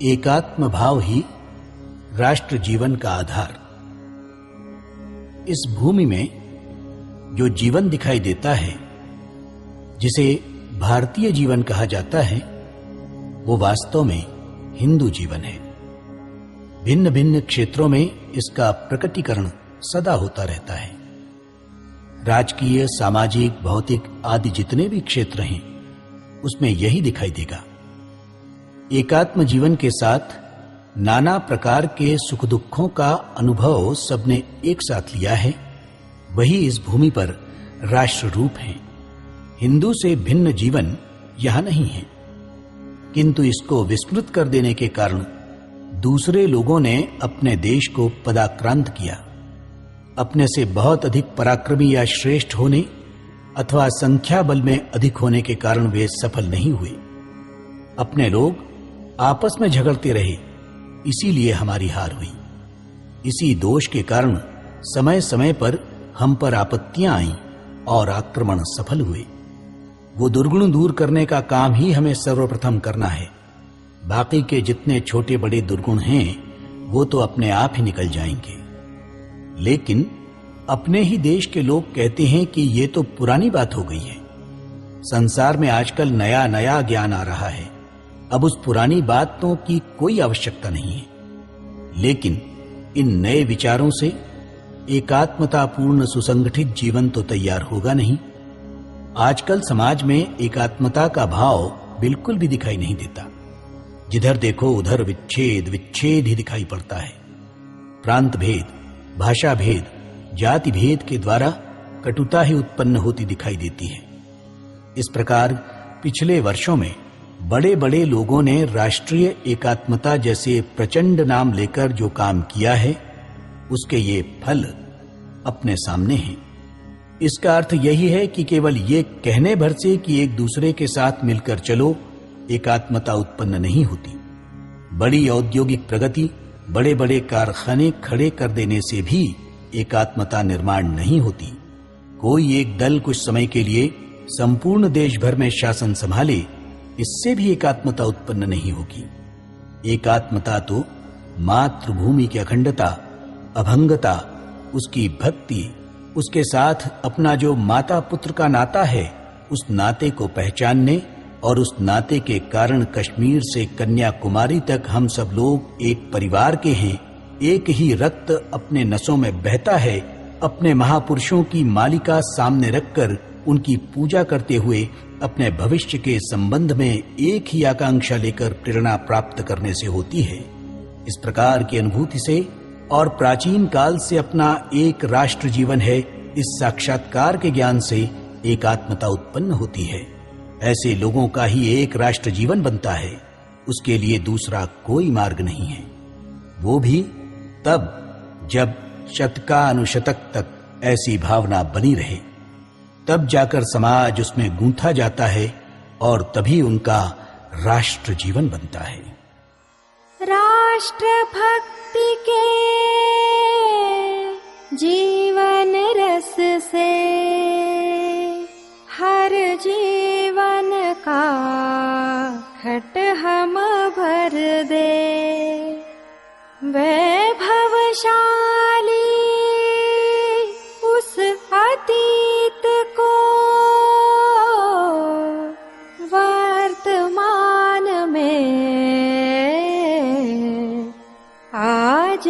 एकात्म भाव ही राष्ट्र जीवन का आधार। इस भूमि में जो जीवन दिखाई देता है, जिसे भारतीय जीवन कहा जाता है, वो वास्तव में हिंदू जीवन है। भिन्न भिन्न क्षेत्रों में इसका प्रकटीकरण सदा होता रहता है। राजकीय, सामाजिक, भौतिक आदि जितने भी क्षेत्र हैं, उसमें यही दिखाई देगा। एकात्म जीवन के साथ नाना प्रकार के सुख दुखों का अनुभव सबने एक साथ लिया है। वही इस भूमि पर राष्ट्र रूप है। हिंदू से भिन्न जीवन यहां नहीं है, किंतु इसको विस्मृत कर देने के कारण दूसरे लोगों ने अपने देश को पदाक्रांत किया। अपने से बहुत अधिक पराक्रमी या श्रेष्ठ होने अथवा संख्या बल में अधिक होने के कारण वे सफल नहीं हुए। अपने लोग आपस में झगड़ते रहे, इसीलिए हमारी हार हुई। इसी दोष के कारण समय समय पर हम पर आपत्तियां आईं और आक्रमण सफल हुए। वो दुर्गुण दूर करने का काम ही हमें सर्वप्रथम करना है। बाकी के जितने छोटे बड़े दुर्गुण हैं, वो तो अपने आप ही निकल जाएंगे। लेकिन अपने ही देश के लोग कहते हैं कि ये तो पुरानी बात हो गई है। संसार में आजकल नया नया ज्ञान आ रहा है, अब उस पुरानी बातों की कोई आवश्यकता नहीं है। लेकिन इन नए विचारों से एकात्मतापूर्ण सुसंगठित जीवन तो तैयार होगा नहीं। आजकल समाज में एकात्मता का भाव बिल्कुल भी दिखाई नहीं देता। जिधर देखो उधर विच्छेद विच्छेद ही दिखाई पड़ता है। प्रांत भेद, भाषा भेद, जाति भेद के द्वारा कटुता ही उत्पन्न होती दिखाई देती है। इस प्रकार पिछले वर्षों में बड़े बड़े लोगों ने राष्ट्रीय एकात्मता जैसे प्रचंड नाम लेकर जो काम किया है, उसके ये फल अपने सामने हैं। इसका अर्थ यही है कि केवल ये कहने भर से कि एक दूसरे के साथ मिलकर चलो, एकात्मता उत्पन्न नहीं होती। बड़ी औद्योगिक प्रगति, बड़े बड़े कारखाने खड़े कर देने से भी एकात्मता निर्माण नहीं होती। कोई एक दल कुछ समय के लिए संपूर्ण देश भर में शासन संभाले, इससे भी एकात्मता उत्पन्न नहीं होगी। एकात्मता तो मातृभूमि की अखंडता, अभंगता, उसकी भक्ति, उसके साथ अपना जो माता पुत्र का नाता है, उस नाते को पहचानने और उस नाते के कारण कश्मीर से कन्याकुमारी तक हम सब लोग एक परिवार के हैं। एक ही रक्त अपने नसों में बहता है। अपने महापुरुषों की मालिका सामने रखकर उनकी पूजा करते हुए अपने भविष्य के संबंध में एक ही आकांक्षा लेकर प्रेरणा प्राप्त करने से होती है। इस प्रकार की अनुभूति से और प्राचीन काल से अपना एक राष्ट्र जीवन है, इस साक्षात्कार के ज्ञान से एकात्मता उत्पन्न होती है। ऐसे लोगों का ही एक राष्ट्र जीवन बनता है। उसके लिए दूसरा कोई मार्ग नहीं है। वो भी तब जब शतकानुशतक तक ऐसी भावना बनी रहे, तब जाकर समाज उसमें गूंथा जाता है और तभी उनका राष्ट्र जीवन बनता है। राष्ट्र भक्ति के जीवन रस से हर जीवन का घट हम भर दे। वैभवशाली उस अतीत को वर्तमान में आज